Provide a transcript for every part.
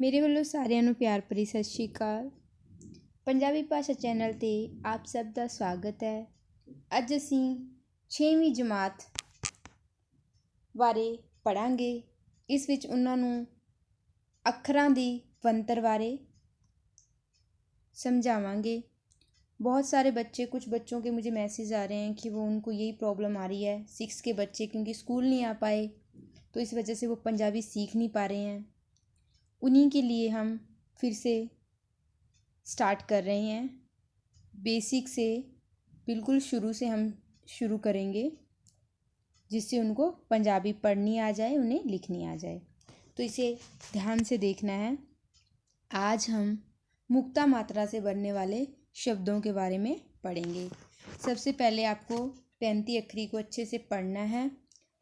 ਮੇਰੇ ਵੱਲੋਂ ਸਾਰਿਆਂ ਨੂੰ ਪਿਆਰ ਭਰੀ ਸਤਿ ਸ਼੍ਰੀ ਅਕਾਲ। ਪੰਜਾਬੀ ਭਾਸ਼ਾ ਚੈਨਲ 'ਤੇ ਆਪ ਸਭ ਦਾ ਸਵਾਗਤ ਹੈ। ਅੱਜ ਅਸੀਂ 6ਵੀਂ ਜਮਾਤ ਬਾਰੇ ਪੜ੍ਹਾਂਗੇ। ਇਸ ਵਿੱਚ ਉਹਨਾਂ ਨੂੰ ਅੱਖਰਾਂ ਦੀ ਬਣਤਰ ਬਾਰੇ समझावांगे। बहुत सारे बच्चे, कुछ बच्चों के मुझे मैसेज आ रहे हैं कि वो उनको यही प्रॉब्लम आ रही है, 6 के बच्चे क्योंकि स्कूल नहीं आ पाए तो इस वजह से वो पंजाबी सीख नहीं पा रहे हैं। उन्हीं के लिए हम फिर से स्टार्ट कर रहे हैं। बेसिक से बिल्कुल शुरू से हम शुरू करेंगे जिससे उनको पंजाबी पढ़नी आ जाए, उन्हें लिखनी आ जाए। तो इसे ध्यान से देखना है। आज हम मुक्ता मात्रा से बनने वाले शब्दों के बारे में पढ़ेंगे। सबसे पहले आपको 35 अखरी को अच्छे से पढ़ना है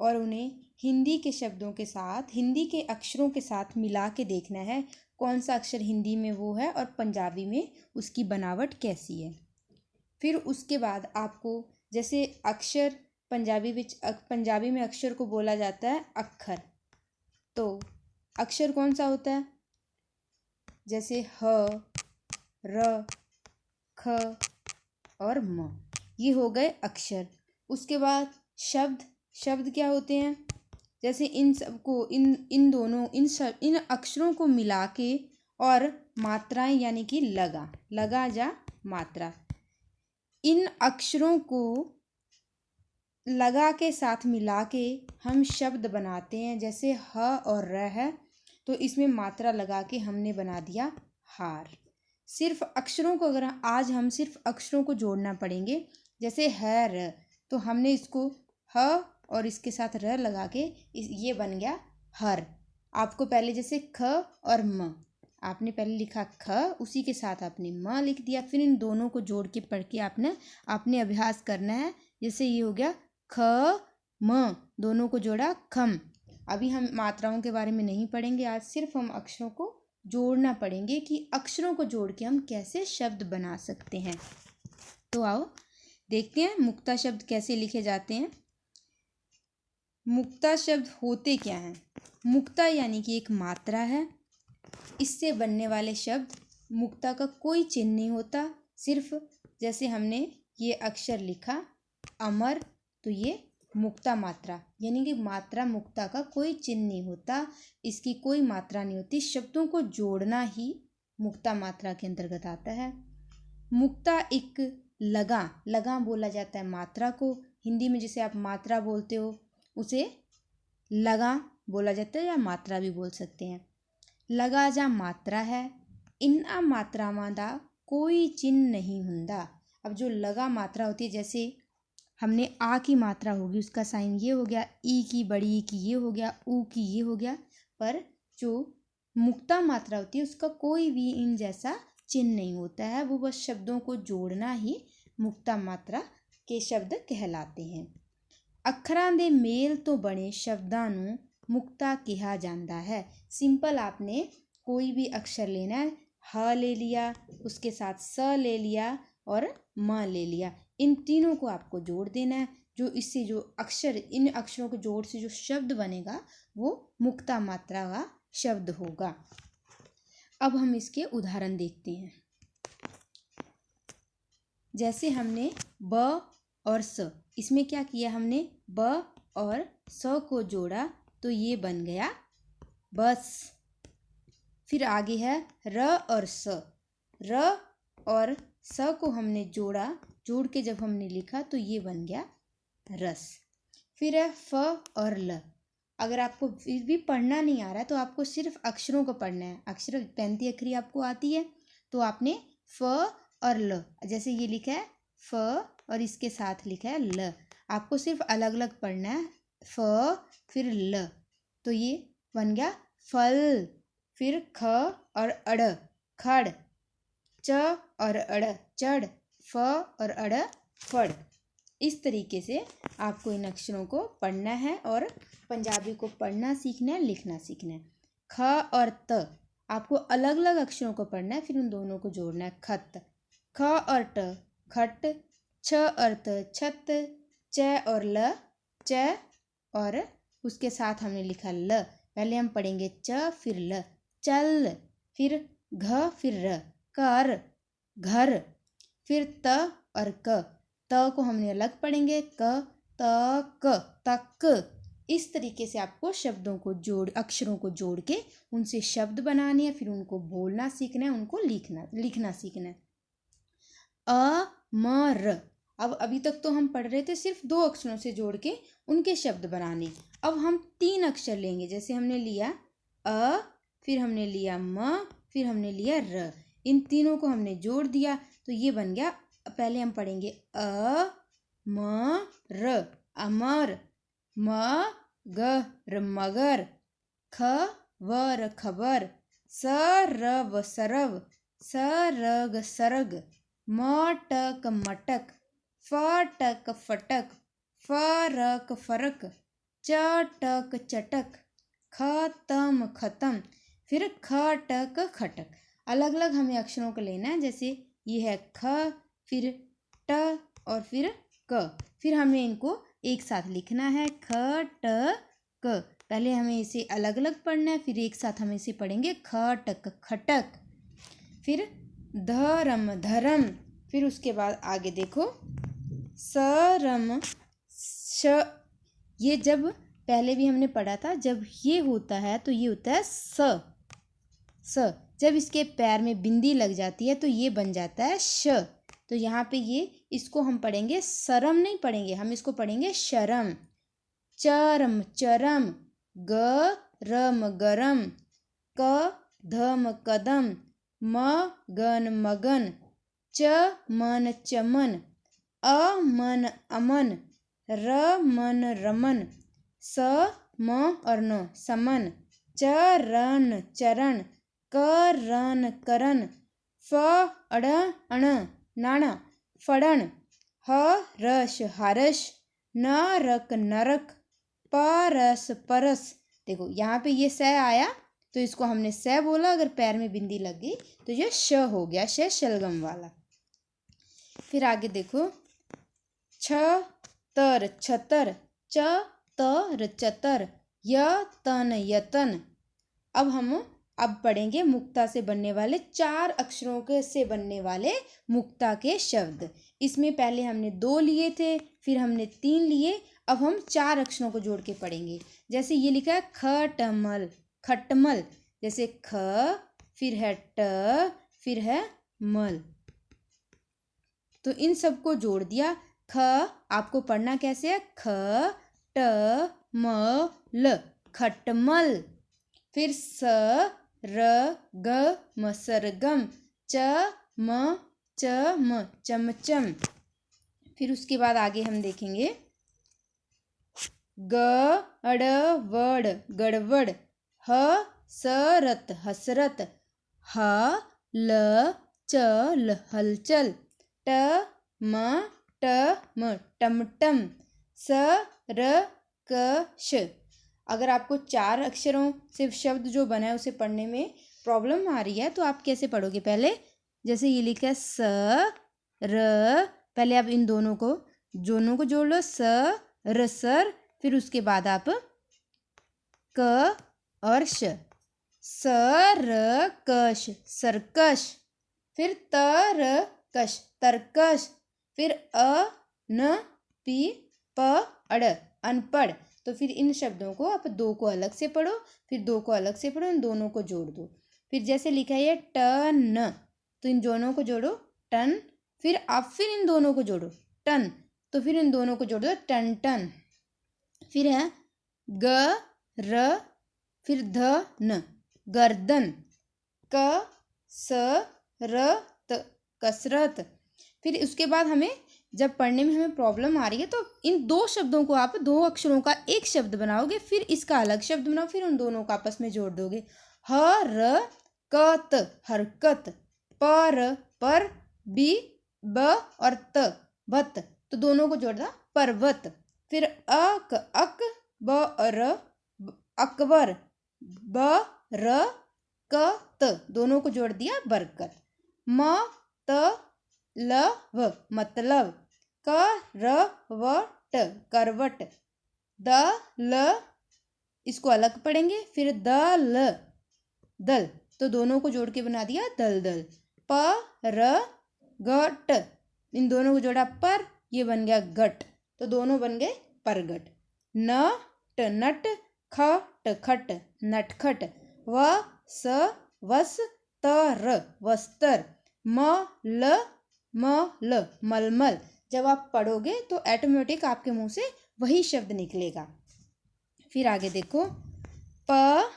और उन्हें हिंदी के शब्दों के साथ, हिंदी के अक्षरों के साथ मिला के देखना है कौन सा अक्षर हिंदी में वो है और पंजाबी में उसकी बनावट कैसी है। फिर उसके बाद आपको जैसे अक्षर पंजाबी में अक्षर को बोला जाता है अक्खर, तो अक्षर कौन सा होता है? जैसे ह, र, ख और म, ये हो गए अक्षर। उसके बाद शब्द क्या होते हैं? जैसे इन सबको इन अक्षरों को मिला के और मात्राएं यानी कि लगा जा मात्रा, इन अक्षरों को लगा के साथ मिला के हम शब्द बनाते हैं। जैसे ह और र है तो इसमें मात्रा लगा के हमने बना दिया हार। सिर्फ अक्षरों को, अगर आज हम सिर्फ अक्षरों को जोड़ना पड़ेंगे। जैसे है र, तो हमने इसको ह और इसके साथ र लगा के ये बन गया हर। आपको पहले जैसे ख और म, आपने पहले लिखा ख, उसी के साथ आपने म लिख दिया। फिर इन दोनों को जोड़ के पढ़ के आपने अभ्यास करना है। जैसे ये हो गया ख म, दोनों को जोड़ा खम। अभी हम मात्राओं के बारे में नहीं पढ़ेंगे, आज सिर्फ हम अक्षरों को जोड़ना पड़ेंगे कि अक्षरों को जोड़ के हम कैसे शब्द बना सकते हैं। तो आओ देखते हैं मुक्ता शब्द कैसे लिखे जाते हैं। मुक्ता शब्द होते क्या हैं? मुक्ता यानी कि एक मात्रा है। इससे बनने वाले शब्द, मुक्ता का कोई चिन्ह नहीं होता। सिर्फ जैसे हमने ये अक्षर लिखा अमर, तो ये मुक्ता मात्रा, यानी कि मात्रा मुक्ता का कोई चिन्ह नहीं होता, इसकी कोई मात्रा नहीं होती। शब्दों को जोड़ना ही मुक्ता मात्रा के अंतर्गत आता है। मुक्ता एक लगा बोला जाता है मात्रा को। हिंदी में जैसे आप मात्रा बोलते हो उसे लगा बोला जाता है या मात्रा भी बोल सकते हैं। लगा जा मात्रा है, इन्ना मात्रावां दा कोई चिन्ह नहीं हुंदा। अब जो लगा मात्रा होती है, जैसे हमने आ की मात्रा होगी, उसका साइन ये हो गया, ई की बड़ी ई की ये हो गया, ऊ की ये हो गया। पर जो मुक्ता मात्रा होती है उसका कोई भी इन जैसा चिन्ह नहीं होता है। वो बस शब्दों को जोड़ना ही मुक्ता मात्रा के शब्द कहलाते हैं। अखरां दे मेल तो बने शब्दां नूं मुक्ता कहा जाता है। सिंपल आपने कोई भी अक्षर लेना है, ह ले लिया, उसके साथ स ले लिया और म ले लिया। इन तीनों को आपको जोड़ देना है। जो इससे जो अक्षर, इन अक्षरों के जोड़ से जो शब्द बनेगा वो मुक्ता मात्रा का शब्द होगा। अब हम इसके उदाहरण देखते हैं। जैसे हमने ब और स, इसमें क्या किया हमने? ब और स को जोड़ा तो ये बन गया बस। फिर आगे है र और स, र और स को हमने जोड़ा, जोड़ के जब हमने लिखा तो ये बन गया रस। फिर है फ और ल। अगर आपको फिर भी पढ़ना नहीं आ रहा है तो आपको सिर्फ अक्षरों को पढ़ना है। अक्षर 35 अखरी आपको आती है तो आपने फ और ल, जैसे ये लिखा है फ और इसके साथ लिखा है ल, आपको सिर्फ अलग अलग पढ़ना है। फ फिर ल, तो ये बन गया फल। फिर ख और अड़, खड़। च और अड़, चढ़। फ और अड़, फड़। इस तरीके से आपको इन अक्षरों को पढ़ना है और पंजाबी को पढ़ना सीखना है, लिखना सीखना है। ख और त आपको अलग अलग अक्षरों को पढ़ना है, फिर उन दोनों को जोड़ना है। खत। ख और ट, खट। छ और त, छत। च और ल, च। और उसके साथ हमने लिखा ल। पहले हम पढ़ेंगे च फिर ल, चल। फिर घ, फिर र, कर, घर। फिर त और क, त को हमने अलग पढ़ेंगे, क त क, तक। इस तरीके से आपको शब्दों को अक्षरों को जोड़ के उनसे शब्द बनाने हैं, फिर उनको बोलना सीखना है, उनको लिखना सीखना है। अ म र। अब अभी तक तो हम पढ़ रहे थे सिर्फ 2 अक्षरों से जोड़ के उनके शब्द बनाने। अब हम 3 अक्षर लेंगे, जैसे हमने लिया अ, फिर हमने लिया म, फिर हमने लिया र। इन तीनों को हमने जोड़ दिया तो ये बन गया। पहले हम पढ़ेंगे अ म र, अमर। मगर, मगर। खबर, खबर। सरव, सरव। सरग, सरग। मटक, मटक। फटक, फटक। फरक, फरक। चटक, चटक। खत्म, खत्म। फिर खटक, खटक। अलग अलग हमें अक्षरों को लेना है, जैसे ये है ख, फिर ट और फिर क। फिर हमें इनको एक साथ लिखना है, ख ट क। पहले हमें इसे अलग अलग पढ़ना है, फिर एक साथ हम इसे पढ़ेंगे, खटक, खटक। फिर धर्म, धर्म। फिर उसके बाद आगे देखो, सरम, श। ये जब पहले भी हमने पढ़ा था, जब ये होता है तो ये होता है स। जब इसके पैर में बिंदी लग जाती है तो ये बन जाता है श। तो यहाँ पे ये इसको हम पढ़ेंगे, सरम नहीं पढ़ेंगे, हम इसको पढ़ेंगे शरम। चरम, चरम। गरम, गरम। कदम, कदम। मगन, मगन। चमन, चमन। अमन, अमन। रमन, रमन। सम और न, समन। चरण, चरण। करण, करण। फड़न, नाना, फड़न। हरस, हरस। नरक, नरक। परस, परस। देखो यहाँ पे ये स आया तो इसको हमने स बोला, अगर पैर में बिंदी लग गई तो ये श हो गया, श शलगम वाला। फिर आगे देखो, छतर, छतर। चतर, चतर। यतन, यतन। अब पढ़ेंगे मुक्ता से बनने वाले 4 अक्षरों के से बनने वाले मुक्ता के शब्द। इसमें पहले हमने 2 लिए थे, फिर हमने 3 लिए, अब हम 4 अक्षरों को जोड़ के पढ़ेंगे। जैसे ये लिखा है खटमल, खटमल। जैसे ख, फिर है ट, फिर है मल। तो इन सबको जोड़ दिया। ख आपको पढ़ना कैसे है, ख ट म ल, खटमल। फिर स र ग म, सरगम। च म च म, चमचम। फिर उसके बाद आगे हम देखेंगे, गड़बड़, गड़बड़। हसरत, हसरत। हलचल, हलचल। टमटम, टमटम। सरकश। अगर आपको 4 अक्षरों से शब्द जो बना है उसे पढ़ने में प्रॉब्लम आ रही है तो आप कैसे पढ़ोगे, पहले जैसे ये लिखा है स र, पहले आप इन दोनों को जोड़ लो, स र, सर। फिर उसके बाद आप क और श, सरकश, सरकश। फिर तरकश, तरकश। फिर न पी प अड़, अनपढ़। तो फिर इन शब्दों को आप 2 को अलग से पढ़ो, फिर 2 को अलग से पढ़ो, इन दोनों को जोड़ दो। फिर जैसे लिखा है ये टन, तो इन दोनों को जोड़ो, टन। फिर इन दोनों को जोड़ो, टन। तो फिर इन दोनों को जोड़ दो, टन टन। फिर है ग र, फिर ध न, गर्दन। क स र त, कसरत। फिर उसके बाद हमें जब पढ़ने में हमें प्रॉब्लम आ रही है तो इन 2 शब्दों को आप 2 अक्षरों का एक शब्द बनाओगे, फिर इसका अलग शब्द बनाओ, फिर उन दोनों को आपस में जोड़ दोगे। हरकत, हरकत। पर, बी ब और त, बत। तो दोनों को जोड़ दिया, पर्वत। फिर अक, ब र, अकबर। ब र क त, दोनों को जोड़ दिया, बरकत। म त ल व, मतलब। करवट, करवट। द ल, इसको अलग पढ़ेंगे, फिर दल, दल। तो दोनों को जोड़ के बना दिया दलदल। प र ग ट, इन दोनों को जोड़ा पर, ये बन गया गट, तो दोनों बन गए परगट। न ट नट, ख ट खट नटखट, व स वस, त र वस्तर, म ल मलमल। जब आप पढ़ोगे तो ऑटोमेटिक आपके मुंह से वही शब्द निकलेगा। फिर आगे देखो, प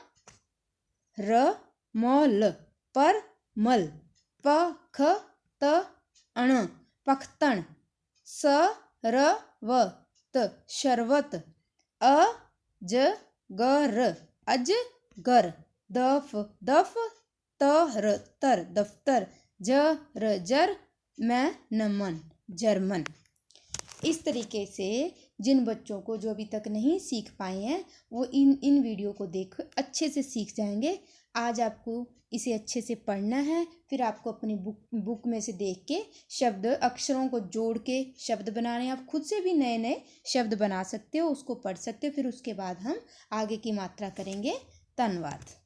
र म ल पर मल, प ख त अण पख्तण, स र व त शरवत, अ ज ग र अजगर, दफ दफ, त र तर दफ्तर, ज र जर, मैं नमन जर्मन। इस तरीके से जिन बच्चों को जो अभी तक नहीं सीख पाए हैं वो इन वीडियो को देख अच्छे से सीख जाएंगे। आज आपको इसे अच्छे से पढ़ना है, फिर आपको अपनी बुक में से देख के शब्द अक्षरों को जोड़ के शब्द बनाने। आप खुद से भी नए नए शब्द बना सकते हो, उसको पढ़ सकते हो। फिर उसके बाद हम आगे की मात्रा करेंगे। धन्यवाद।